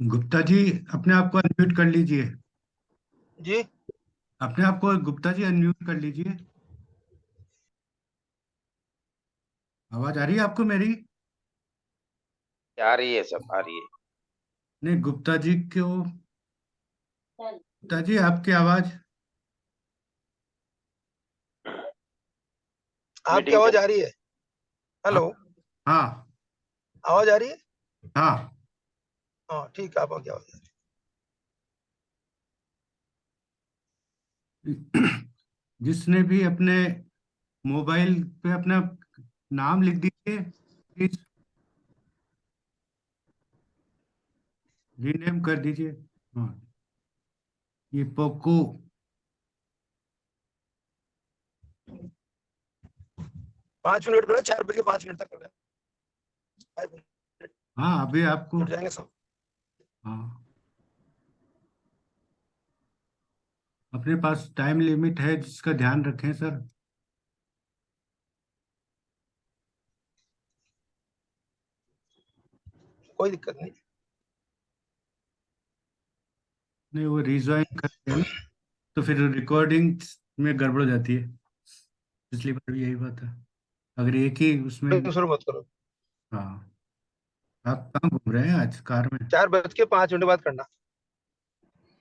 गुप्ता जी, अपने आप को अनम्यूट कर लीजिए। जी। अपने आप को गुप्ता जी अनम्यूट कर लीजिए। आवाज आ रही है आपको मेरी? आ रही है, सब आ रही है। नहीं, गुप्ता जी क्यों? गुप्ता जी, आपकी आवाज। आपकी मीटिंग आवाज चल। आ रही है? हाँ। हेलो। हाँ। आवाज आ रही है? हाँ। हाँ ठीक है, आपकी आवाज आ रही जिसने भी अपने मोबाइल पे अपना नाम लिख दीजिए प्लीज। रीनेम कर दीजिए। हाँ। ये पोको। है। 5 मिनट करो, 4 बज के 5 मिनट तक करो। 5 मिनट हाँ, अभी आपको। जुट जाएंगे सब। हाँ, अपने पास टाइम लिमिट है जिसका ध्यान रखें सर। कोई दिक्कत नहीं। नहीं, वो रिज्वाइन करते हैं ना, तो फिर रिकॉर्डिंग में गड़बड़ हो जाती है। पिछली बार भी यही बात है। अगर एक ही उसमें। शुरू मत करो। हाँ। आप कहाँ घूम रहे हैं आज, कार में? 4 बज के 5 मिनट बाद करना।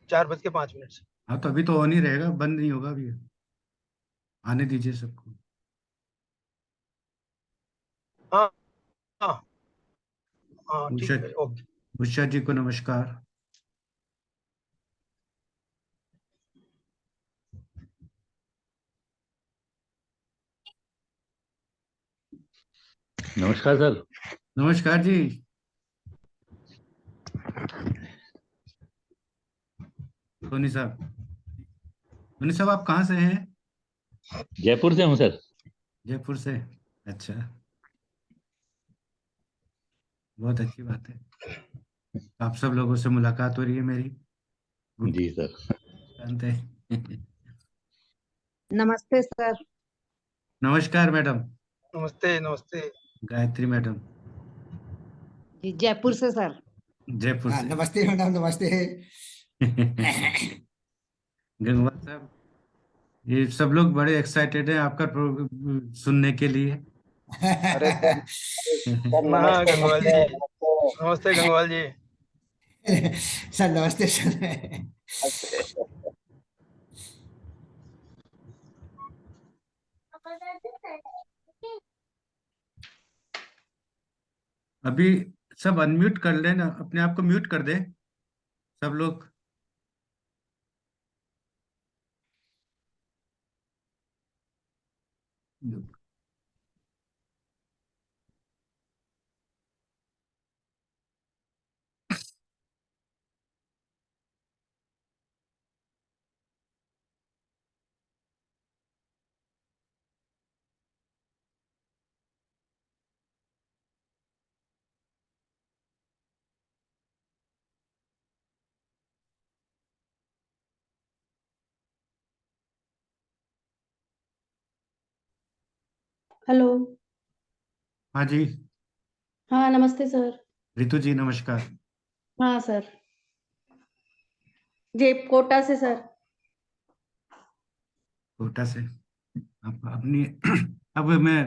4 बज के 5 मिनट से। हाँ, तो अभी तो ऑन ही रहेगा, बंद नहीं होगा अभी। आने दीजिए सबको। हाँ हाँ हाँ उषा। ठीक है, ओके। उषा जी को नमस्कार। नमस्कार सर। नमस्कार जी। सोनी साहब। सोनी साहब, आप कहाँ से हैं? जयपुर से हूँ सर। जयपुर से। अच्छा। बहुत अच्छी बात है। आप सब लोगों से मुलाकात हो रही है मेरी। गुड। जी सर। जानते हैं। नमस्ते सर। नमस्कार मैडम। नमस्ते नमस्ते। गायत्री मैडम। जी जयपुर से सर। जयपुर हाँ, से। नमस्ते मैडम, नमस्ते। गंगवा साहब, ये सब लोग बड़े एक्साइटेड हैं आपका सुनने के लिए। अरे सर, सर हाँ नमस्ते गंगवाल नमस्ते जी। नमस्ते। नमस्ते गंगवाल जी। सर नमस्ते सर। अभी सब अनम्यूट कर लेना, अपने आप को म्यूट कर दे सब लोग। हेलो। हाँ जी। हाँ नमस्ते सर। रितु जी नमस्कार। हाँ सर। जे कोटा से सर। कोटा से। अब अपनी अब मैं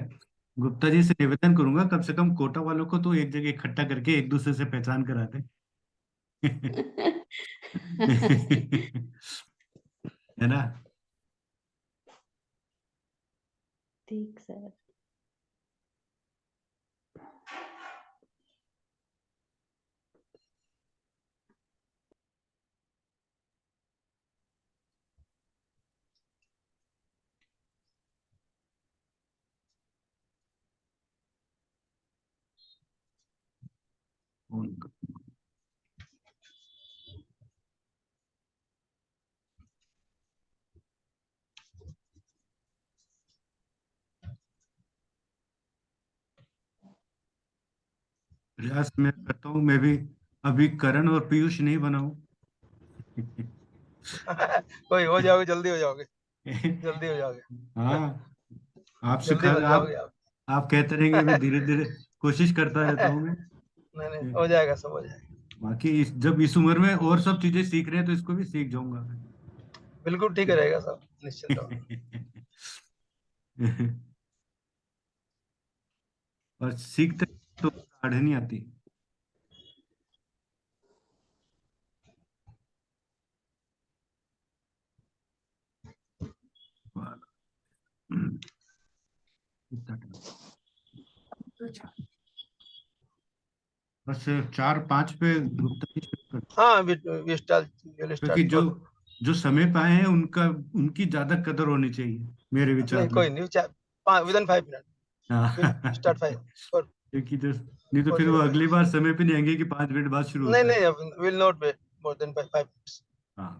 गुप्ता जी से निवेदन करूंगा, कम से कम कोटा वालों को तो एक जगह इकट्ठा करके एक दूसरे से पहचान करा दें। है ना? ठीक सर। प्रयास मैं करता हूँ, मैं भी अभी करण और पीयूष नहीं बनाऊं। कोई हो जाओगे, जल्दी हो जाओगे। जल्दी हो जाओगे। हाँ। आप जल्दी सिखा बन जाओगे आप। आप कहते रहेंगे, मैं धीरे धीरे कोशिश करता रहता हूँ मैं। नहीं नहीं, हो जाएगा, सब हो जाएगा। बाकी जब इस उम्र में और सब चीजें सीख रहे हैं तो इसको भी सीख जाऊंगा बिल्कुल ठीक रहेगा सर, निश्चिंत रहो। और सीखते तो आड़ नहीं आती। अच्छा, बस 4-5 पे गुप्ता जी शुरू कर, हाँ, we start, we'll क्योंकि start जो for जो समय पे आए हैं उनका उनकी ज्यादा कदर होनी चाहिए मेरे नहीं विचार में। कोई नहीं, within 5 minutes we'll start हाँ। 5 for क्योंकि जो नहीं तो फिर वो 4:05। अगली बार समय पे नहीं आएंगे कि 5 मिनट बाद शुरू नहीं होता है। नहीं, will not wait more than 5 minutes। हाँ।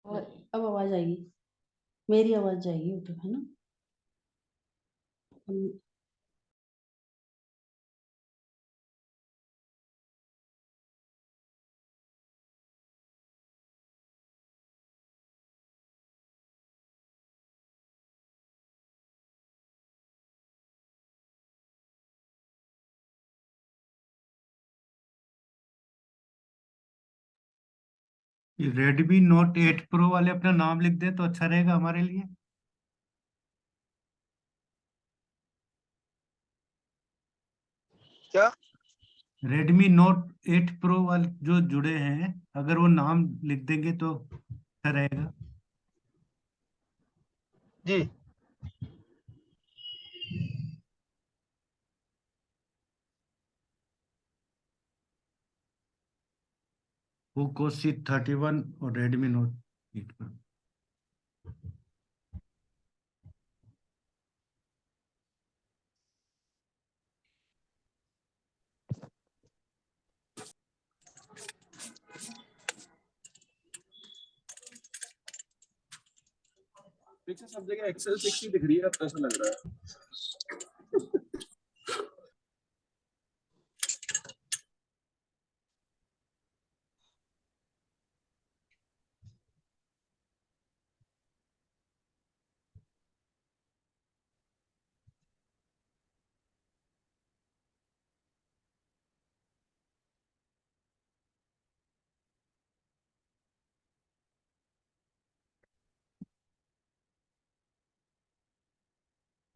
और अब आवाज आएगी, मेरी आवाज जाएगी यूट्यूब, है ना? हम- रेडमी नोट 8 प्रो वाले अपना नाम लिख दे तो अच्छा रहेगा हमारे लिए। क्या? रेडमी नोट 8 प्रो वाले जो जुड़े हैं, अगर वो नाम लिख देंगे तो अच्छा रहेगा। जी पोको C31 और रेडमी नोट 8 प्रो। पीछे सब जगह एक्सेल 6 ही दिख रही है, अब ऐसा लग रहा है।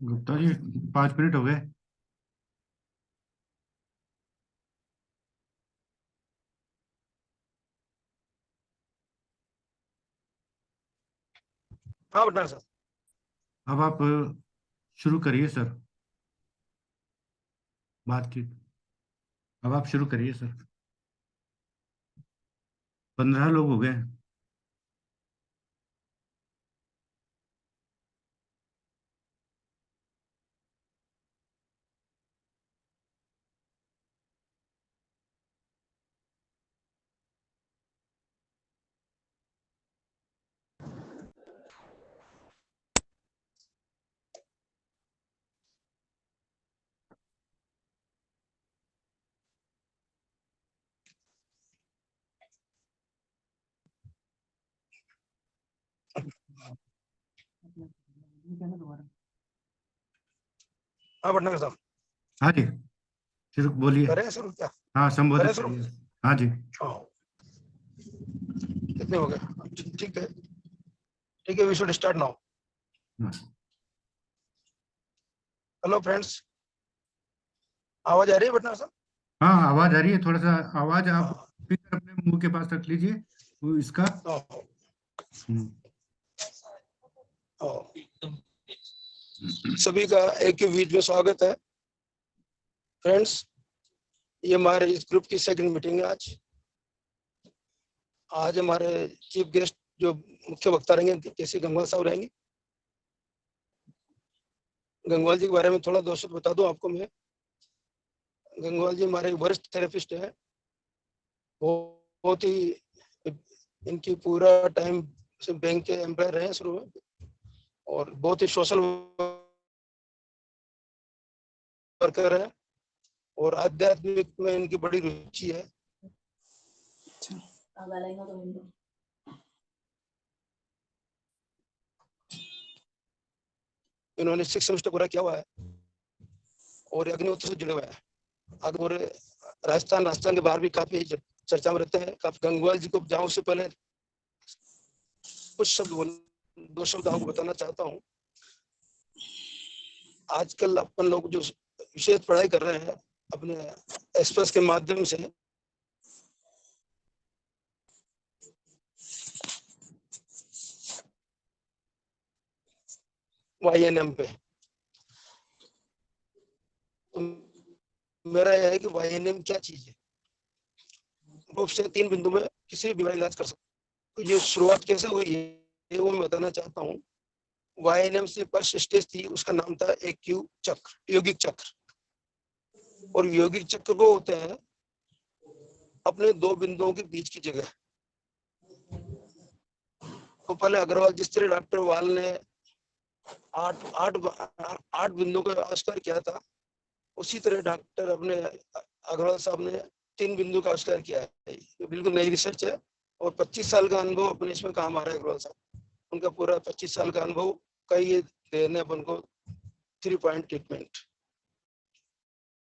गुप्ता जी 5 मिनट हो गए। हाँ भटनागर सर। अब आप शुरू करिए सर बातचीत। अब आप शुरू करिए सर। 15 लोग हो गए। हाँ भटनागर साहब, हाँ जी, शुरू बोलिए। करें शुरू क्या? हाँ, करें संबोधित शुरू? करिए। हाँ जी। हाँ, कितने हो गए? ठीक है, ठीक है, वी शुड स्टार्ट नाउ। हाँ। हेलो फ्रेंड्स, आवाज आ रही है पटना साहब? हाँ, आवाज आ रही है। थोड़ा सा आवाज आप हाँ, स्पीकर अपने मुंह के पास रख लीजिए, वो इसका। हाँ, हम्म। हाँ। सभी का एक ही वीडियो में स्वागत है फ्रेंड्स। ये हमारे इस ग्रुप की सेकंड मीटिंग है आज। आज हमारे चीफ गेस्ट जो मुख्य वक्ता रहेंगे केसी गंगवाल साहब रहेंगे। गंगवाल जी के बारे में थोड़ा दो शब्द बता दूं आपको मैं। गंगवाल जी हमारे वरिष्ठ थेरेपिस्ट है। बहुत ही इनकी पूरा टाइम बैंक के एम्प्लॉय रहे शुरू में, और बहुत ही सोशल वर्कर है, और आध्यात्मिक में इनकी बड़ी रुचि है। इन्होंने 6 सेमेस्टर पूरा किया हुआ है और अग्निहोत्र से जुड़े हुए हैं। आगे पूरे राजस्थान के बाहर भी काफी चर्चा में रहते हैं। काफी गंगवाल जी को जाऊं से पहले कुछ शब्द, 2 शब्द आपको बताना चाहता हूँ। आजकल अपन लोग जो विशेष पढ़ाई कर रहे हैं अपने एक्सप्रेस के माध्यम से, YNM पे, तो मेरा यह है कि YNM क्या चीज है। रूप से 3 बिंदु में किसी भी बीमारी इलाज कर सकते। तो ये शुरुआत कैसे हुई है ये वो मैं बताना चाहता हूँ। YNM से फर्स्ट स्टेज थी, उसका नाम था AQ चक्र, योगिक चक्र। और योगिक चक्र वो होते हैं अपने 2 बिंदुओं के बीच की जगह। तो पहले अग्रवाल जिस तरह डॉक्टर वाल ने 8 बिंदुओं का आविष्कार किया था, उसी तरह डॉक्टर अपने अग्रवाल साहब ने 3 बिंदु का आविष्कार किया है। ये बिल्कुल नई रिसर्च है और 25 साल का अनुभव अपने इसमें काम आ रहा है। अग्रवाल साहब उनका पूरा 25 साल का अनुभव का ये देने अपन को 3 पॉइंट ट्रीटमेंट।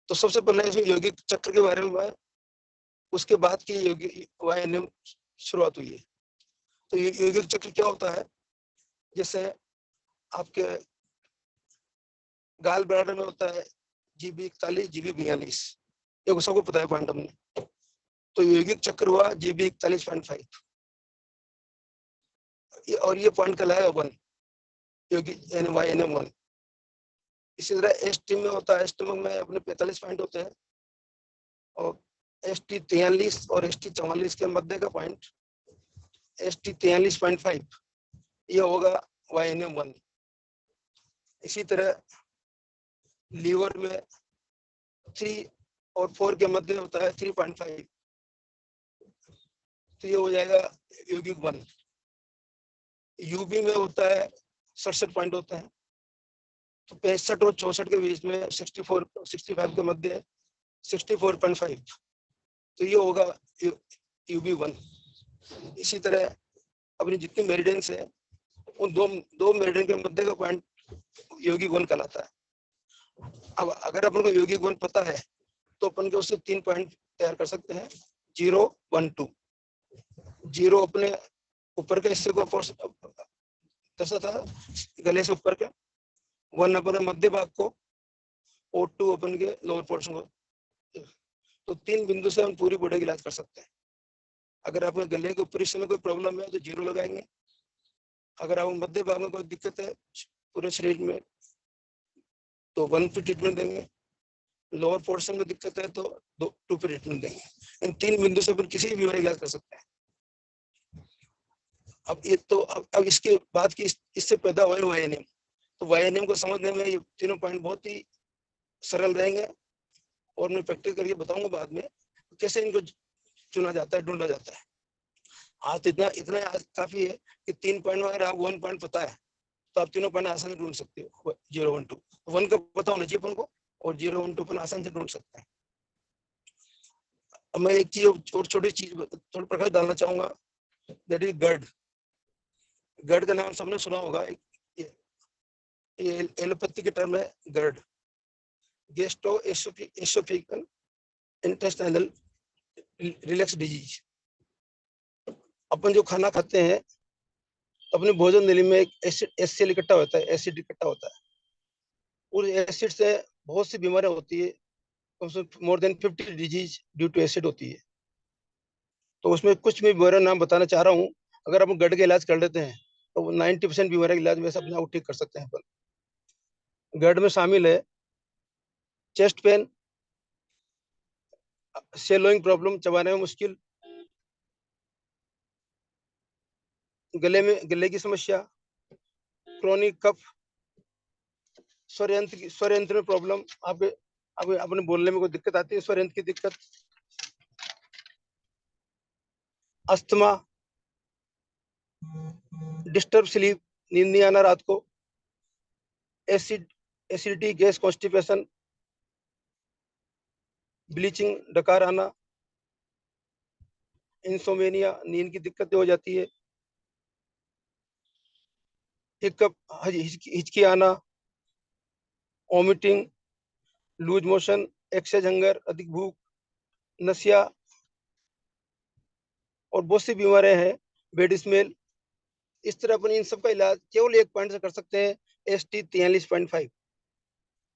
तो सबसे पहले इसमें योगिक चक्र के बारे में, उसके बाद की योगिक YNM शुरुआत हुई है। तो ये योगिक चक्र क्या होता है, जैसे आपके गाल ब्लैडर में होता है GB 41, GB 42, ये सबको पता है पॉइंट हमने। तो योगिक चक्र हुआ GB 41.5, और ये पॉइंट कहलाएगा 1, योगिक YNM 1। इसी तरह ST में होता है, स्टमक में अपने 45 पॉइंट होते हैं, और ST 43 और ST 44 के मध्य का पॉइंट ST 43.5, ये होगा YNM 1। इसी तरह लीवर में 3 और 4 के मध्य होता है 3.5, तो ये हो जाएगा योगिक 1। UB में होता है 67 पॉइंट होते हैं, तो 65 और 64 के बीच में 65 के मध्य 64.5, तो ये होगा UB 1। इसी तरह अपनी जितनी मेरिडियंस है उन दो मेरिडियन के मध्य का पॉइंट योगिक 1 कहलाता है। अब अगर अपन को योगिक 1 पता है तो अपन के उससे 3 पॉइंट तैयार कर सकते हैं, 0, 1, 2। 0 अपने ऊपर के हिस्से को दर्शाता है, गले से ऊपर के। 1 अपने मध्य भाग को, और 2 अपन के लोअर पोर्शन को। तो 3 बिंदु से हम पूरी बॉडी का इलाज कर सकते हैं। अगर आपके गले के ऊपरी हिस्से में कोई प्रॉब्लम है तो 0 लगाएंगे। अगर आप मध्य भाग में कोई दिक्कत है पूरे शरीर में तो 1 पे ट्रीटमेंट देंगे। लोअर पोर्शन में दिक्कत है तो 2 पे ट्रीटमेंट देंगे। इन 3 बिंदु से अपन किसी भी बीमारी का इलाज कर सकते हैं। अब ये तो अब इसके बाद की इससे पैदा हुआ YNM। तो YNM को समझने में ये तीनों पॉइंट बहुत ही सरल रहेंगे, और मैं प्रैक्टिस करके बताऊंगा बाद में कैसे इनको चुना जाता है, ढूंढा जाता है। आज तो इतना काफी है कि 3 पॉइंट में अगर आप 1 पॉइंट पता है तो आप तीनों पॉइंट आसानी से ढूंढ सकते हो। 0, 1, 2, 1 का पता होना चाहिए अपन को, और 0, 1, 2 अपन आसानी से ढूंढ सकते हैं। अब मैं एक चीज और छोटी चीज थोड़ा प्रकाश डालना चाहूंगा, दैट इज GERD। GERD का नाम सबने सुना होगा। ये एलोपैथी के टर्म है GERD, gastroesophageal intestinal relax disease. अपन जो खाना खाते हैं अपने भोजन नली में एक एसिड इकट्ठा होता है, एसिड इकट्ठा होता है। और एसिड से बहुत सी बीमारियां होती है, उसमें more than 50 disease due to acid होती है। तो उसमें कुछ भी बीमारियों नाम बताना चाह रहा हूँ। अगर हम गट का इलाज कर लेते हैं तो 90% बीमारी का इलाज वैसे अपने आप ठीक कर सकते हैं अपन। गट में शामिल है चेस्ट पेन, सेलोइंग प्रॉब्लम, चबाने में मुश्किल, गले की समस्या, क्रोनिक कफ, स्वर यंत्र में प्रॉब्लम, आपके अपने बोलने में कोई दिक्कत आती है, स्वर यंत्र की दिक्कत, अस्थमा, डिस्टर्ब स्लीप, नींद नहीं आना रात को, एसिडिटी, गैस, कॉन्स्टिपेशन, ब्लीचिंग, डकार आना, इंसोमेनिया, नींद की दिक्कतें हो जाती है, हिकअप, हिचकी आना, vomiting, loose motion, excess hunger, अधिक भूख, नसिया, और बहुत सी बीमारियां हैं, बेड स्मेल। इस तरह अपन इन सब का इलाज केवल एक पॉइंट से कर सकते हैं, ST 43.5।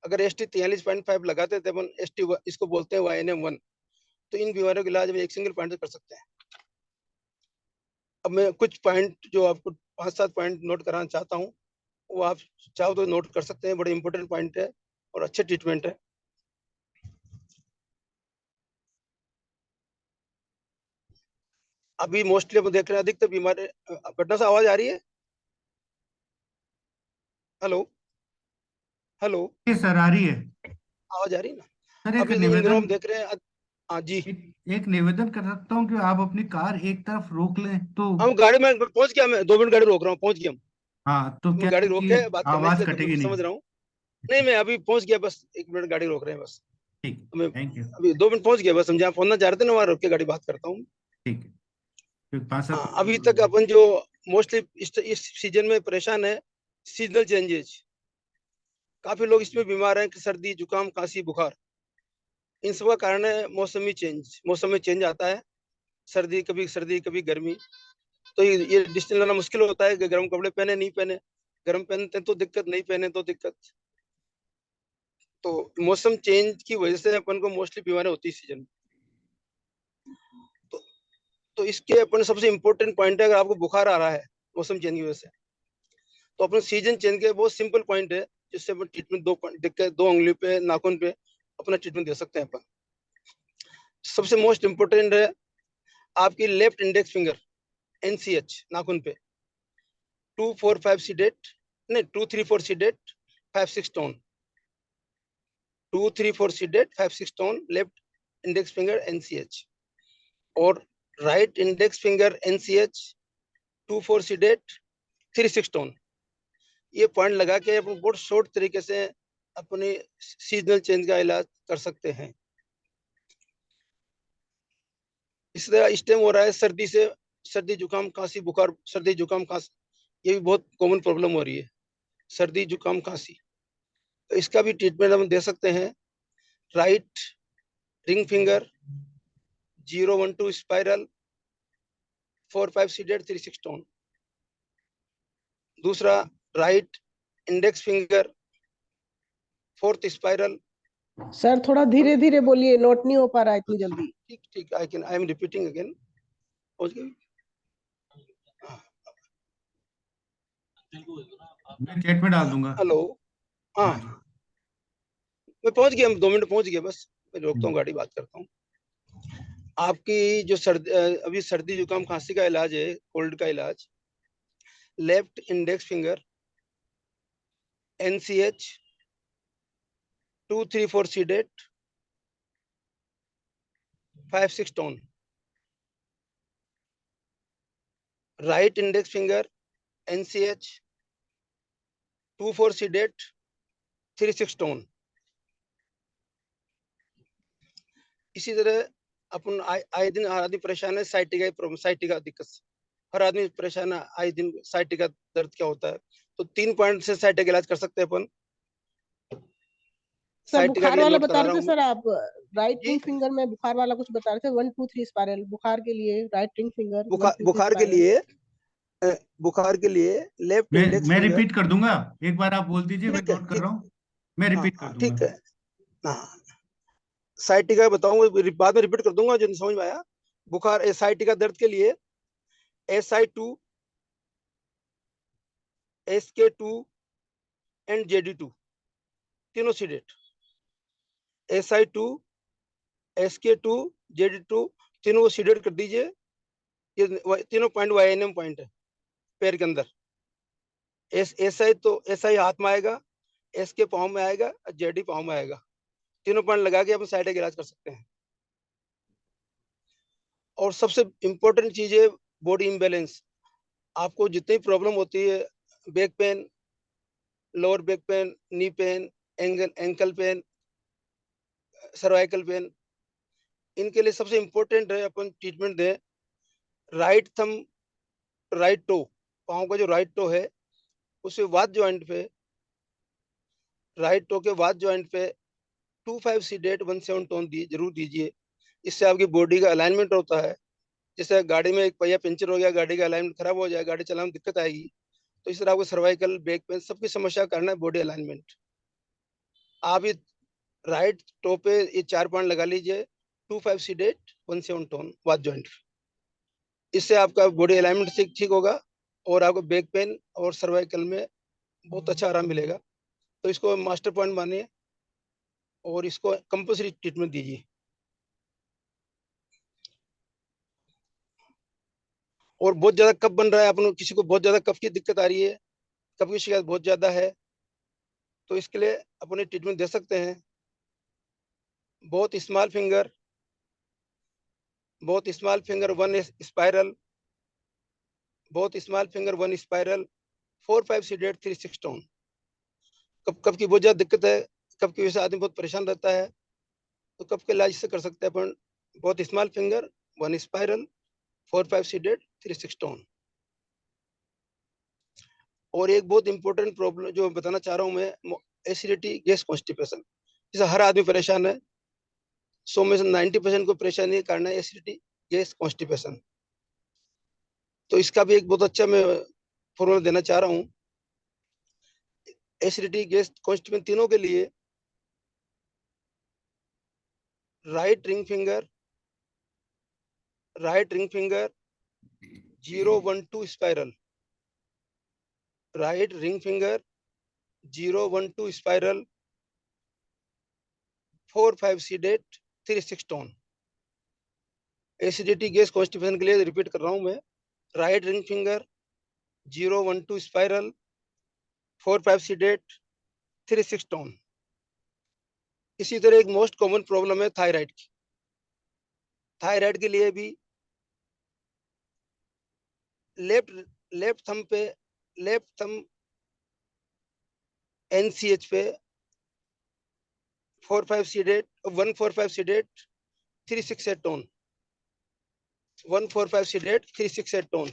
अगर ST 43.5 लगाते थे अपन, ST इसको बोलते हैं YNM1, तो इन बीमारियों का इलाज हम एक सिंगल पॉइंट से कर सकते हैं। अब मैं कुछ पॉइंट जो आपको 5-7 पॉइंट नोट कराना चाहता हूँ, वो आप चाहो तो नोट कर सकते हैं, बड़े इंपॉर्टेंट पॉइंट है और अच्छे ट्रीटमेंट है। अभी मोस्टली हम देख रहे हैं अधिकतर बीमारी, पटना से आवाज आ रही है? हेलो हेलो, ये सर आ रही है। आवाज आ रही है ना? सर एक अभी इन दिनों निवेदन, हम देख रहे हैं हाँ जी, एक निवेदन कर सकता हूँ कि आप अपनी कार एक तरफ रोक लें तो। हम गाड़ी में पहुंच गया, मैं 2 मिनट गाड़ी रोक रहा हूँ, पहुंच गया हम। हाँ तो मैं क्या गाड़ी है रोक कि के बात करना आवाज इसलिए कटेगी नहीं। समझ रहा हूँ। नहीं, मैं अभी पहुंच गया, बस 1 मिनट गाड़ी रोक रहे हैं बस। ठीक, मैं थैंक यू। अभी 2 मिनट पहुंच गया, बस हम जहाँ पहुंचना चाह रहे थे ना वहाँ रोक के गाड़ी बात करता हूँ। ठीक है, फिर 5-7 हाँ, अभी तक अपन जो मोस्टली इस सीजन में परेशान है, सीजनल चेंजेस। काफी लोग इसमें बीमार हैं कि सर्दी, जुकाम, खांसी, बुखार। इन सब का कारण है मौसमी चेंज। मौसम में चेंज आता है, सर्दी कभी गर्मी। तो ये डिसीजन लेना मुश्किल होता है कि गर्म कपड़े पहने नहीं पहने, गर्म पहनते हैं तो दिक्कत, नहीं पहने तो दिक्कत। तो मौसम चेंज की वजह से अपन को मोस्टली बीमारी होती है सीजन में। तो, तो इसके अपन सबसे इंपॉर्टेंट पॉइंट है, अगर आपको बुखार आ रहा है मौसम चेंज की वजह से, तो अपन सीजन चेंज के बहुत सिंपल पॉइंट है, जिससे अपन ट्रीटमेंट दो उंगली पे, नाखून पे अपना ट्रीटमेंट दे सकते हैं अपन। सबसे मोस्ट इंपोर्टेंट है आपकी लेफ्ट इंडेक्स फिंगर, NCH, नाखून पे 2-4-5 सीडेट, नहीं 2-3-4 seeded, 5-6 tone, 2-3-4 seeded, 5-6 tone, left index finger NCH। और right index finger NCH 2-4 seeded, 3-6 tone. ये पॉइंट लगा के अपन बहुत शॉर्ट तरीके से अपने सीजनल चेंज का इलाज कर सकते हैं। इस तरह इस टाइम हो रहा है सर्दी से, सर्दी जुकाम खांसी बुखार, सर्दी जुकाम खांसी, ये भी बहुत कॉमन प्रॉब्लम हो रही है, सर्दी जुकाम खांसी। तो इसका भी ट्रीटमेंट हम दे सकते हैं। Right ring finger 0-1-2 spiral, 4-5 seeded, 3-6 tone. दूसरा right index finger 4th spiral. Sir थोड़ा धीरे धीरे बोलिए, नोट नहीं हो पा रहा है इतनी जल्दी। ठीक, आई एम रिपीटिंग अगेन। मैं चैट में डाल दूंगा। हेलो, हाँ हाँ जी। मैं पहुंच गया, 2 मिनट पहुंच गया, बस मैं रोकता हूँ गाड़ी, बात करता हूँ। आपकी जो अभी सर्दी जुकाम खांसी का इलाज है, कोल्ड का इलाज, left index finger NCH 2-3-4 seeded, 5-6 tone. Right index finger NCH 2-4 seeded, 3-6 tone. इसी तरह अपन आए दिन हर आदमी परेशान है साइटिका प्रॉब्लम, साइटिका दिक्कत से हर आदमी परेशान है आए दिन। साइटिका दर्द क्या होता है, तो 3 पॉइंट से साइटिका इलाज कर सकते हैं अपन। सर साइटिका के बुखार लिए वाला नोट बता करा रहे रहा थे हूँ सर आप, राइट जी। रिंग फिंगर में बुखार वाला कुछ बता रहे थे, 1-2-3 स्पाइरल बुखार के लिए, राइट रिंग फिंगर 1-2-3 बुखार के स्पाइरल। लिए, बुखार के लिए लेफ्ट इंडेक्स मैं फिंगर। रिपीट कर दूंगा, एक बार आप बोल दीजिए, मैं ठीक है, नोट कर रहा हूँ। मैं रिपीट कर ठीक दूंगा। है। हाँ, साइटिका बताऊंगा, बाद में रिपीट कर दूंगा जो नहीं समझ में आया। बुखार साइटिका दर्द के लिए SI2, SK2 एंड JD2 तीनों सीडेट। SI2, SK2, JD2 तीनों को सीडेट कर दीजिए। ये तीनों पॉइंट YNM पॉइंट है पैर के अंदर। SI तो SI हाथ में आएगा, SK पाँव में आएगा, JD पाँव में आएगा। तीनों पॉइंट लगा के अपन साइटिका का इलाज कर सकते हैं। और सबसे इम्पोर्टेंट चीज है बॉडी इम्बैलेंस। आपको जितनी प्रॉब्लम होती है, back pain, lower back pain, knee pain, ankle pain, cervical pain, इनके लिए सबसे इम्पोर्टेंट है अपन ट्रीटमेंट दें राइट थंब, राइट टो, पाँव का जो राइट टो है उसे वात जॉइंट पे, राइट टो के वात जॉइंट पे 25 सीडेट 17 टोन जरूर दीजिए। इससे आपकी बॉडी का अलाइनमेंट होता है। जैसे गाड़ी में एक पहिया पंचर हो गया, गाड़ी का अलाइनमेंट खराब हो जाए, गाड़ी चलाने में दिक्कत आएगी, तो इस तरह आपको सर्वाइकल, बैक पेन, सबकी समस्या का कारण है बॉडी अलाइनमेंट। आप ये राइट टो पे ये 4 पॉइंट लगा लीजिए, 25 सीडेट 17 टोन वात जॉइंट। इससे आपका बॉडी अलाइनमेंट ठीक होगा और आपको बैक पेन और सर्वाइकल में बहुत अच्छा आराम मिलेगा। तो इसको मास्टर पॉइंट मानिए और इसको कंपल्सरी ट्रीटमेंट दीजिए। और बहुत ज्यादा कफ बन रहा है, अपन किसी को बहुत ज्यादा कफ की दिक्कत आ रही है, कफ की शिकायत बहुत ज्यादा है, तो इसके लिए अपने ट्रीटमेंट दे सकते हैं। बहुत स्मॉल फिंगर 1 स्पाइरल, बहुत small finger 1 spiral, 4-5 seeded 3-6 tone. कफ की बहुत ज्यादा दिक्कत है, कफ की वजह से आदमी बहुत परेशान रहता है, तो कफ के इलाज से कर सकते हैं अपन। बहुत small finger 1 spiral, 4-5 seeded 3-6 tone. और एक बहुत इंपॉर्टेंट प्रॉब्लम जो बताना चाह रहा हूँ मैं, एसिडिटी, गैस, कॉन्स्टिपेशन। जैसे हर आदमी परेशान है, 100 में से 90% को परेशानी का कारण है एसिडिटी, गैस, कॉन्स्टिपेशन। तो इसका भी एक बहुत अच्छा मैं फॉर्मूला देना चाह रहा हूँ। एसिडिटी, गैस, कॉन्स्टिपेशन तीनों के लिए right ring finger 0-1-2 spiral, right ring finger 0-1-2 spiral, 4-5 seeded 3-6 tone. Acidity, gas, constipation के लिए रिपीट कर रहा हूं मैं, right ring finger 0-1-2 spiral, 4-5 seeded 3-6 tone. इसी तरह एक मोस्ट कॉमन प्रॉब्लम है थायराइड की। थायराइड के लिए भी लेफ्ट थंब NCH पे 4-5 seeded 1-4-5 seeded 3-6 tone, 1-4-5 seeded 3-6 tone.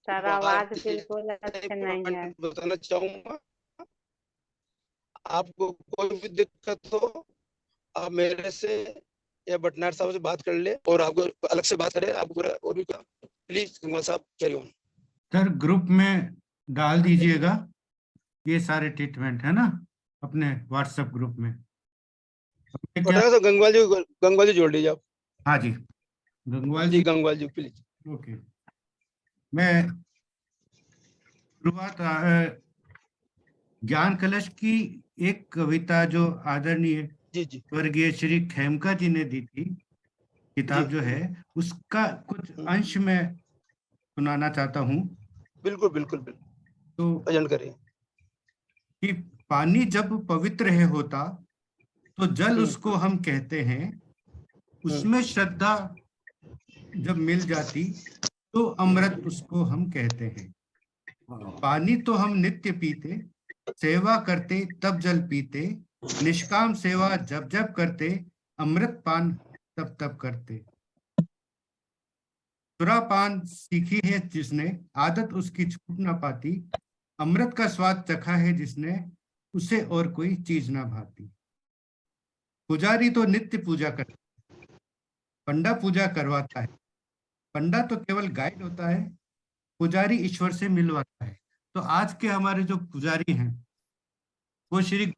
Sir आवाज बिल्कुल अच्छे नहीं है। बताना चाहूंगा, आपको कोई भी दिक्कत हो आप मेरे से या भटनागर साहब से बात कर ले, और आपको अलग से बात करें आपको और भी प्लीज कुमार साहब कैरी ऑन। सर ग्रुप में डाल दीजिएगा ये सारे ट्रीटमेंट, है ना, अपने व्हाट्सएप ग्रुप में। क्या? भटनागर साहब गंगवाल जी जोड़ लीजिए आप। हाँ जी, गंगवाल जी जी। गंगवाल जी प्लीज। ओके, मैं शुरुआत ज्ञान कलश की एक कविता जो आदरणीय जी जी स्वर्गीय श्री खेमका जी ने दी थी, किताब जी। जो है उसका कुछ अंश मैं सुनाना चाहता हूँ। बिल्कुल बिल्कुल बिल्कुल, तो प्रेजेंट करिए। कि पानी जब पवित्र है होता तो जल उसको हम कहते हैं, उसमें श्रद्धा जब मिल जाती तो अमृत उसको हम कहते हैं। पानी तो हम नित्य पीते, सेवा करते तब जल पीते, निष्काम सेवा जब जब करते, अमृत पान तब तब करते। सुरापान सीखी है जिसने, आदत उसकी छूट ना पाती। अमृत का स्वाद चखा है जिसने, उसे और कोई चीज ना भाती। पुजारी तो नित्य पूजा करता है, पंडा पूजा करवाता है। पंडा तो केवल गाइड होता है, पुजारी ईश्वर से मिलवाता है। तो आज के हमारे जो पुजारी हैं वो श्री,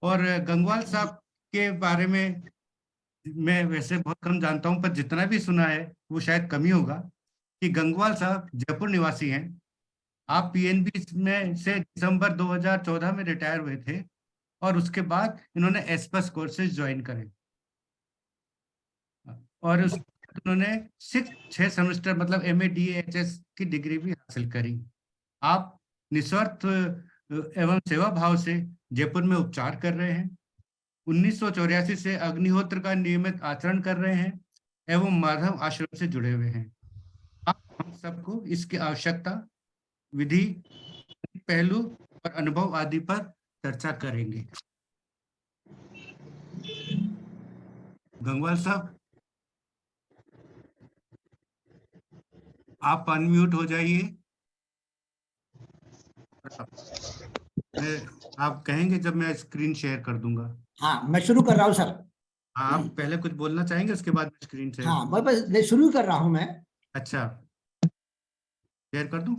और गंगवाल साहब के बारे में मैं वैसे बहुत कम जानता हूं, पर जितना भी सुना है वो शायद कम ही होगा, कि गंगवाल साहब जयपुर निवासी हैं। आप पीएनबी में से दिसंबर 2014 में रिटायर हुए थे, और उसके बाद इन्होंने एस्पस कोर्सेज ज्वाइन करे, और उस उन्होंने 6 सेमेस्टर मतलब MA-DA-HS की डिग्री भी हासिल करी। आप निस्वार्थ एवं सेवा भाव से जयपुर में उपचार कर रहे हैं। 1984 से अग्निहोत्र का नियमित आचरण कर रहे हैं एवं माधव आश्रम से जुड़े हुए हैं। आप हम सबको इसकी आवश्यकता, विधि, पहलू और अनुभव आदि पर चर्चा करेंगे। गंगवाल साहब, आप अनम्यूट हो जाइए। आप कहेंगे जब मैं स्क्रीन शेयर कर दूंगा। हाँ, मैं शुरू कर रहा हूँ सर। हाँ, आप पहले कुछ बोलना चाहेंगे, उसके बाद स्क्रीन शेयर। हाँ, बस शुरू कर रहा हूँ मैं। अच्छा, शेयर कर दूं?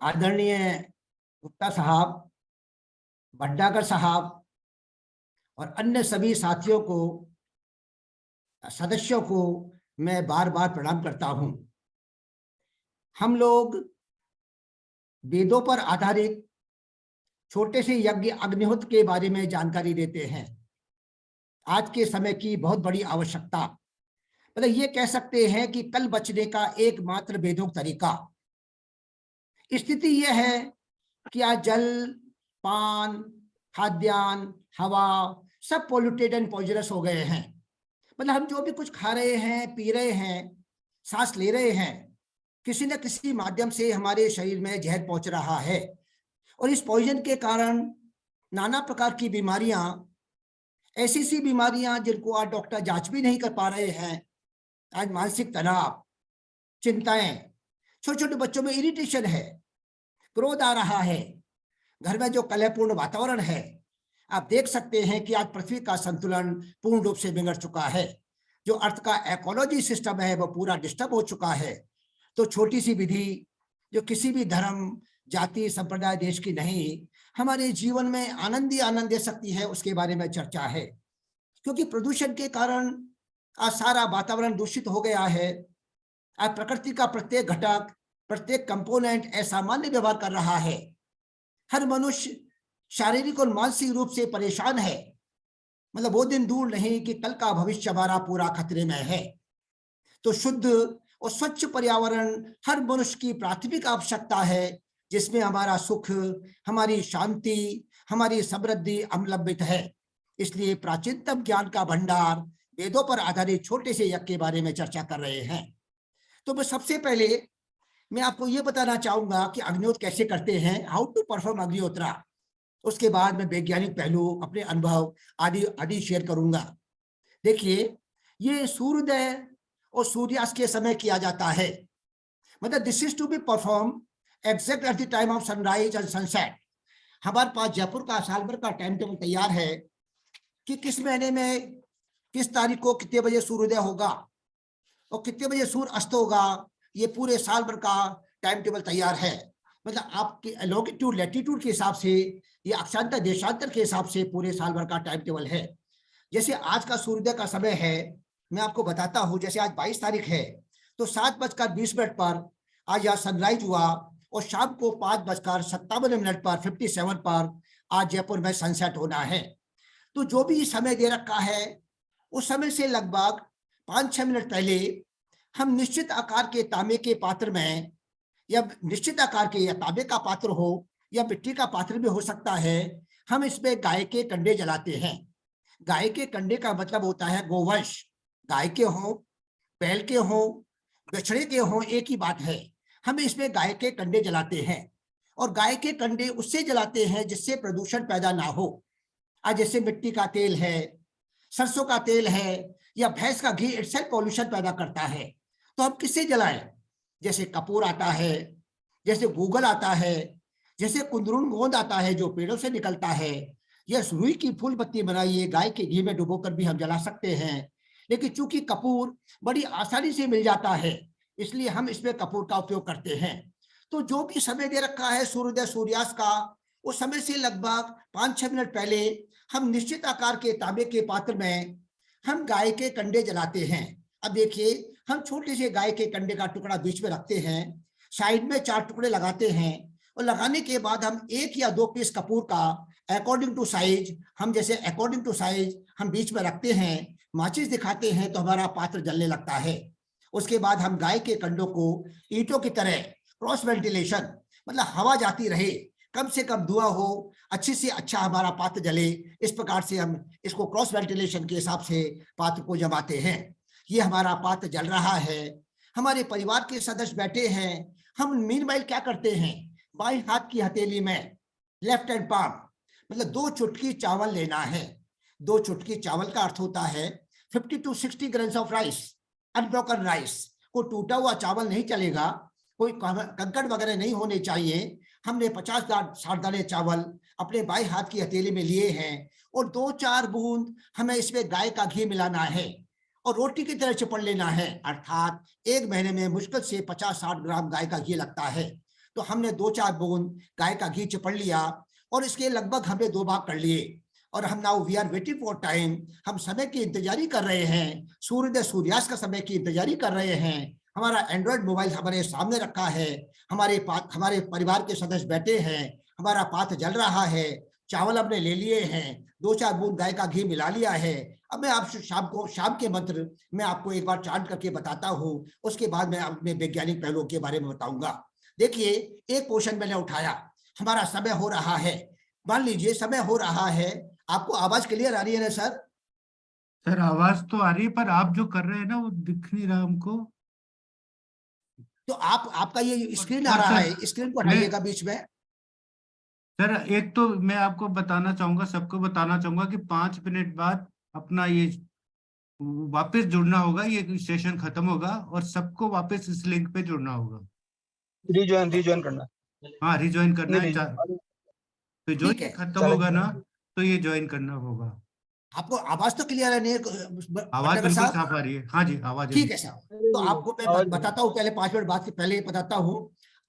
आदरणीय गुप्ता साहब, भंडाकर साहब और अन्य सभी साथियों को, सदस्यों को मैं बार बार प्रणाम करता हूं। हम लोग वेदों पर आधारित छोटे से यज्ञ अग्निहोत्र के बारे में जानकारी देते हैं। आज के समय की बहुत बड़ी आवश्यकता, मतलब ये कह सकते हैं कि कल बचने का एकमात्र वेदोक्त तरीका। स्थिति यह है कि आज जल, पान, खाद्यान्न, हवा सब पोल्यूटेड एंड पॉइजनस हो गए हैं। मतलब हम जो भी कुछ खा रहे हैं, पी रहे हैं, सांस ले रहे हैं, किसी न किसी माध्यम से हमारे शरीर में जहर पहुंच रहा है। और इस पॉइजन के कारण नाना प्रकार की बीमारियां, ऐसी सी बीमारियां जिनको आज डॉक्टर जांच भी नहीं कर पा रहे हैं। आज मानसिक तनाव, चिंताएं, छोटे छोटे बच्चों में इरिटेशन है, क्रोध आ रहा है, घर में जो कलहपूर्ण वातावरण है। आप देख सकते हैं कि आज पृथ्वी का संतुलन पूर्ण रूप से बिगड़ चुका है। जो अर्थ का इकोलॉजी सिस्टम है वो पूरा डिस्टर्ब हो चुका है। तो छोटी सी विधि जो किसी भी धर्म, जाति, संप्रदाय, देश की नहीं, हमारे जीवन में आनंद ही आनंद दे सकती है, उसके बारे में चर्चा है। क्योंकि प्रदूषण के कारण आज सारा वातावरण दूषित हो गया है। आज प्रकृति का प्रत्येक घटक, प्रत्येक कंपोनेंट असामान्य व्यवहार कर रहा है। हर मनुष्य शारीरिक और मानसिक रूप से परेशान है। मतलब वो दिन दूर नहीं कि कल का भविष्य हमारा पूरा खतरे में है। तो शुद्ध और स्वच्छ पर्यावरण हर मनुष्य की प्राथमिक आवश्यकता है, जिसमें हमारा सुख, हमारी शांति, हमारी समृद्धि अवलंबित है। इसलिए प्राचीनतम ज्ञान का भंडार वेदों पर आधारित छोटे से यज्ञ के बारे में चर्चा कर रहे हैं। तो मैं सबसे पहले मैं आपको ये बताना चाहूंगा कि अग्निहोत्र कैसे करते हैं, हाउ टू परफॉर्म अग्निहोत्रा। उसके बाद मैं वैज्ञानिक पहलू, अपने अनुभव आदि शेयर करूंगा। देखिए, ये सूर्योदय और सूर्यास्त के समय किया जाता है। मतलब this is to be perform exact at the time of sunrise and sunset. हमारे पास जयपुर का साल भर का टाइम टेबल तैयार है कि किस महीने में किस तारीख को कितने बजे सूर्योदय होगा और कितने बजे सूर्य अस्त होगा। ये पूरे साल भर का टाइम टेबल तैयार है। मतलब आपके लॉन्गिट्यूड, लैटिट्यूड के हिसाब से, ये अक्षांतर देशांतर के हिसाब से पूरे साल भर का टाइम टेबल है। जैसे आज का सूर्योदय का समय है, मैं आपको बताता हूँ। जैसे आज 22 तारीख है, तो 7:20 पर आज यहाँ सनराइज हुआ और शाम को 5:57 पर 57 पर आज जयपुर में सनसेट होना है। तो जो भी समय दे रखा है, उस समय से लगभग 5-6 मिनट पहले हम निश्चित आकार के तांबे के पात्र में, या निश्चित आकार के या तांबे का पात्र हो या मिट्टी का पात्र भी हो सकता है, हम इसमें गाय के कंडे जलाते हैं। गाय के कंडे का मतलब होता है गोवंश। गाय के हों, बैल के हों, बछड़े के हों, एक ही बात है। हम इसमें गाय के कंडे जलाते हैं और गाय के कंडे उससे जलाते हैं जिससे प्रदूषण पैदा ना हो। आज जैसे मिट्टी का तेल है, सरसों का तेल है, या भैंस का घी इटसेल्फ पॉल्यूशन पैदा करता है, तो हम किससे जलाएं? जैसे कपूर आता है, जैसे गूगल आता है, जैसे कुंदरून गोंद आता है जो पेड़ों से निकलता है, या रुई की फूल बत्ती बनाइए गाय के घी में डुबोकर भी हम जला सकते हैं। लेकिन चूंकि कपूर बड़ी आसानी से मिल जाता है, इसलिए हम इसमें कपूर का उपयोग करते हैं। तो जो भी समय दे रखा है सूर्योदय सूर्यास्त का, उस समय से लगभग 5-6 मिनट पहले हम निश्चित आकार के तांबे के पात्र में हम गाय के कंडे जलाते हैं। अब देखिए, हम छोटे से गाय के कंडे का टुकड़ा बीच में रखते हैं, साइड में 4 टुकड़े लगाते हैं, और लगाने के बाद हम 1 या 2 पीस कपूर का अकॉर्डिंग टू साइज, हम बीच में रखते हैं, माचिस दिखाते हैं तो हमारा पात्र जलने लगता है। उसके बाद हम गाय के कंडों को ईंटों की तरह क्रॉस वेंटिलेशन, मतलब हवा जाती रहे, कम से कम धुआं हो, अच्छे से अच्छा हमारा पात्र जले, इस प्रकार से हम इसको क्रॉस वेंटिलेशन के हिसाब से पात्र को जमाते हैं। ये हमारा पात्र जल रहा है, हमारे परिवार के सदस्य बैठे हैं। हम मीनवाइल क्या करते हैं, बाएं हाथ की हथेली में, लेफ्ट हैंड पाम, मतलब 2 चुटकी चावल लेना है। 2 चुटकी चावल का अर्थ होता है 50 to 60 grams of rice, unbroken rice. कोई टूटा हुआ चावल नहीं चलेगा, कोई कंकड़ वगैरह नहीं होने चाहिए। हमने 50-60 दाने चावल अपने बाएं हाथ की हथेली में लिए हैं, और 2-4 बूंद हमें इसमें गाय का घी मिलाना है और रोटी की तरह चिपड़ लेना है। अर्थात 1 महीने में मुश्किल से 50-60 ग्राम गाय का घी लगता है। तो हमने 2-4 बूंद गाय का घी चिपड़ लिया, और इसके लगभग हमने 2 भाग कर लिए। और हम now we are waiting for time, हम समय की इंतजारी कर रहे हैं, सूर्योदय सूर्यास्त का समय की इंतजारी कर रहे हैं। हमारा एंड्रॉइड मोबाइल हमारे सामने रखा है, हमारे परिवार के सदस्य बैठे हैं, हमारा पात्र जल रहा है, चावल हमने ले लिए हैं, 2-4 बूंद गाय का घी मिला लिया है। अब मैं आपसे शाम के मंत्र मैं आपको एक बार चांट करके बताता हूँ, उसके बाद मैं अपने वैज्ञानिक पहलुओं के बारे में बताऊंगा। देखिए, एक क्वेश्चन मैंने उठाया, हमारा समय हो रहा है, मान लीजिए समय हो रहा है, आपको आवाज क्लियर आ रही है ना सर? सर आवाज तो आ रही है, पर आप जो कर रहे हैं ना वो दिख नहीं रहा हमको। तो आपका ये स्क्रीन आ रहा है, स्क्रीन को हटाइएगा बीच में। सर एक तो मैं आपको बताना चाहूंगा, सबको बताना चाहूंगा कि 5 मिनट बाद अपना ये वापस जुड़ना होगा, ये सेशन खत्म होगा और सबको वापस इस लिंक पे जुड़ना होगा। रिज्वाइन करना। हाँ, रिज्वाइन करना है। नहीं, तो जो ठीक ये है, खत्म होगा ना, तो ये ज्वाइन करना होगा। आपको आवाज तो क्लियर है? नहीं, आवाज भट्टागर बिल्कुल साहब? साफ आ रही है। हाँ जी, आवाज ठीक है साहब, तो आपको मैं बताता हूँ, पहले 5 मिनट बाद से पहले बताता हूँ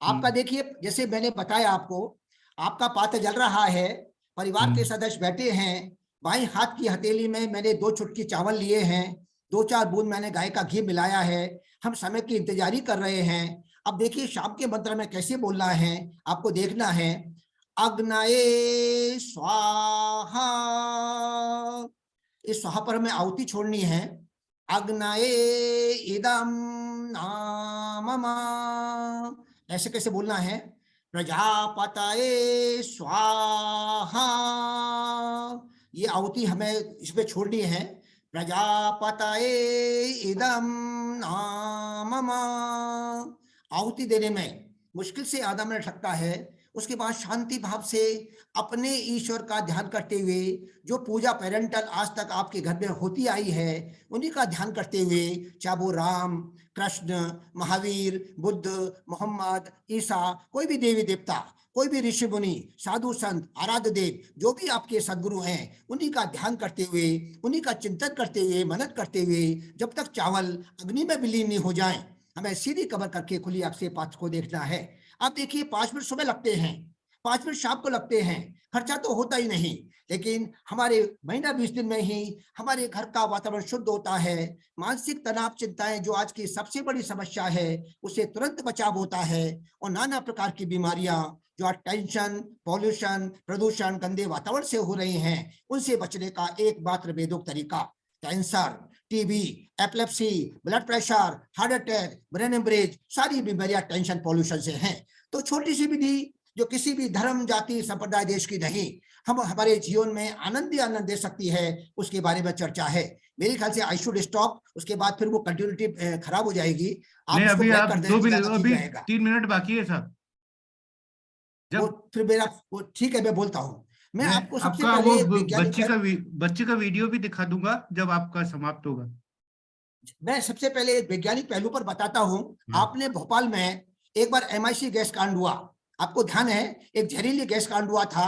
आपका। देखिए, जैसे मैंने बताया आपको, आपका पात्र जल रहा है, परिवार के सदस्य बैठे हैं, बाएं हाथ की हथेली में मैंने 2 चुटकी चावल लिए हैं, 2-4 बूंद मैंने गाय का घी मिलाया है, हम समय की इंतजारी कर रहे हैं। अब देखिए, शाम के मंत्र में कैसे बोलना है आपको देखना है। अग्नये स्वाहा, इस स्वाहा पर हमें आहुति छोड़नी है। अग्नये इदम नाममा, ऐसे कैसे बोलना है? प्रजापतये स्वाहा, ये आहुति हमें इसमें छोड़नी है। प्रजापतये इदम नाममा, आहुति देने में मुश्किल से आधा मिनट लगता है। उसके बाद शांति भाव से अपने ईश्वर का ध्यान करते हुए, जो पूजा पेरेंटल आज तक आपके घर में होती आई है, उन्हीं का ध्यान करते हुए, चाहे वो राम, कृष्ण, महावीर, बुद्ध, मोहम्मद, ईसा, कोई भी देवी देवता, कोई भी ऋषि मुनि, साधु संत, आराध्य देव, जो भी आपके सदगुरु हैं, उन्हीं का ध्यान करते हुए, उन्हीं का चिंतन करते हुए, मनन करते हुए, जब तक चावल अग्नि में विलीन नहीं हो जाए, हमें सीधी कबर करके खुली आंख से पात्र को देखना है। आप देखिए, 5 मिनट सुबह लगते हैं, 5 मिनट शाम को लगते हैं, खर्चा तो होता ही नहीं, लेकिन हमारे महीना 20 दिन में ही हमारे घर का वातावरण शुद्ध होता है। मानसिक तनाव, चिंताएं जो आज की सबसे बड़ी समस्या है, उससे तुरंत बचाव होता है। और नाना प्रकार की बीमारियां जो आज टेंशन, पॉल्यूशन, प्रदूषण, गंदे वातावरण से हो रही हैं, उनसे बचने का एकमात्र वेदोक्त तरीका, cancer, TB, epilepsy, blood pressure, heart attack, brain haemorrhage, सारी बीमारियां टेंशन, पॉल्यूशन से हैं। तो छोटी सी विधि जो किसी भी धर्म, जाति, संप्रदाय, देश की नहीं, हम हमारे जीवन में आनंद ही आनंद दे सकती है, उसके बारे में चर्चा है। मेरे ख्याल से आई शुड स्टॉप, उसके बाद फिर वो कंटिन्यूटी खराब हो जाएगी। नहीं, अभी आप 2 मिनट, अभी 3 मिनट बाकी है साहब। फिर मेरा वो ठीक है, मैं बोलता हूँ। मैं आपको सबसे आपका पहले वो वैज्ञानिक बच्चे का वीडियो भी दिखा दूंगा जब आपका समाप्त होगा। मैं सबसे पहले एक वैज्ञानिक पहलू पर बताता हूँ। आपने भोपाल में एक बार MIC गैस कांड हुआ, आपको ध्यान है, एक जहरीली गैस कांड हुआ था।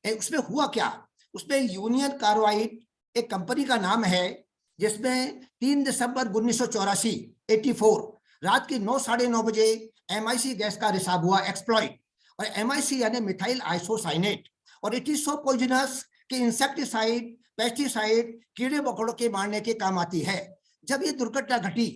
उसमें हुआ क्या, उसमें यूनियन कार्बाइड एक कंपनी का नाम है, जिसमें 3 दिसंबर 1984 84 रात की 9 साढ़े 9 बजे MIC गैस का रिसाव हुआ, एक्सप्लॉइट। और MIC यानी मिथाइल आइसोसाइनेट, और इट इज सो पॉइजनस कि इंसेक्टिसाइड, पेस्टिसाइड, कीड़े मकोड़ों के मारने के काम आती है। जब ये दुर्घटना घटी,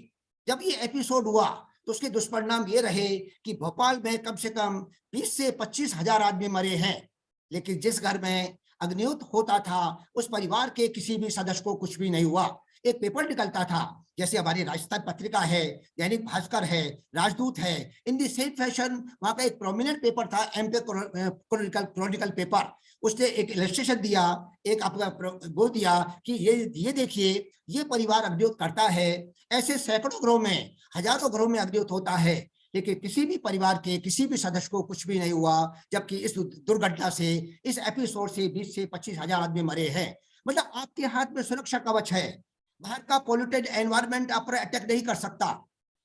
जब ये एपिसोड हुआ, तो उसके दुष्परिणाम ये रहे कि भोपाल में कम से कम 20 से 25 हजार आदमी मरे हैं। लेकिन जिस घर में अग्निहोत्र होता था, उस परिवार के किसी भी सदस्य को कुछ भी नहीं हुआ। एक पेपर निकलता था, जैसे हमारी राजस्थान पत्रिका है, दैनिक भास्कर है, राजदूत है, इन दी सेम फैशन वहां का एक प्रोमिनेंट पेपर था, एमपी क्रॉनिकल पेपर। उसने एक इलस्ट्रेशन दिया, एक आपका वो दिया कि ये देखिए, ये परिवार अग्निहोत्र करता है। ऐसे सैकड़ों घरों में, हजारों घरों में अग्निहोत्र होता है, लेकिन किसी भी परिवार के किसी भी सदस्य को कुछ भी नहीं हुआ। जबकि इस दुर्घटना से, इस एपिसोड से 20 से 25 हजार आदमी मरे हैं। मतलब आपके हाथ में सुरक्षा कवच है, बाहर का पोल्यूटेड एनवायरनमेंट आप पर अटैक नहीं कर सकता।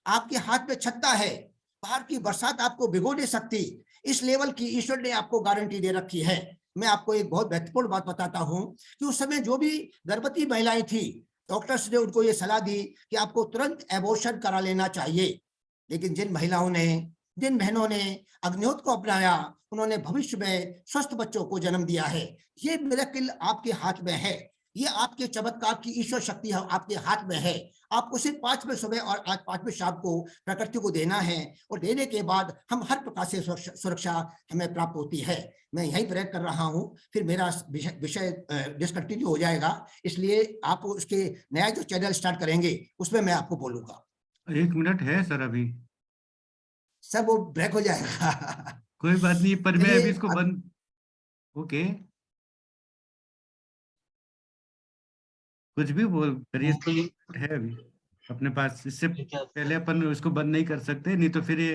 आपके हाथ में छत्ता है, बाहर की बरसात आपको भिगो नहीं सकती। इस लेवल की ईश्वर ने आपको गारंटी दे रखी है। मैं आपको एक बहुत महत्वपूर्ण बात बताता हूं कि उस समय जो भी गर्भवती महिलाएं थी, डॉक्टर्स ने उनको ये सलाह दी कि आपको तुरंत एबॉर्शन करा लेना चाहिए। लेकिन जिन महिलाओं ने, जिन बहनों ने अग्निहोत्र को अपनाया, उन्होंने भविष्य में स्वस्थ बच्चों को जन्म दिया है। ये मिरेकल आपके हाथ में है, ये आपके चमत्कार की ईश्वर शक्ति आपके हाथ में है। आपको सिर्फ 5 बजे सुबह और आज 5 बजे शाम को प्रकृति को देना है, और देने के बाद हम हर प्रकार से सुरक्षा हमें प्राप्त होती है। मैं यही प्रयत्न कर रहा हूं, फिर मेरा विषय डिसकंटिन्यू हो जाएगा, इसलिए आप उसके नया जो चैनल स्टार्ट करेंगे उसमें मैं आपको बोलूंगा। 1 मिनट है सर अभी। सब वो ब्रेक हो जाएगा। कोई बात नहीं, पर मैं अभी इसको बंद। ओके, कुछ भी बोल करिए, है अभी अपने पास। इससे पहले अपन इसको बंद नहीं कर सकते, नहीं तो फिर ये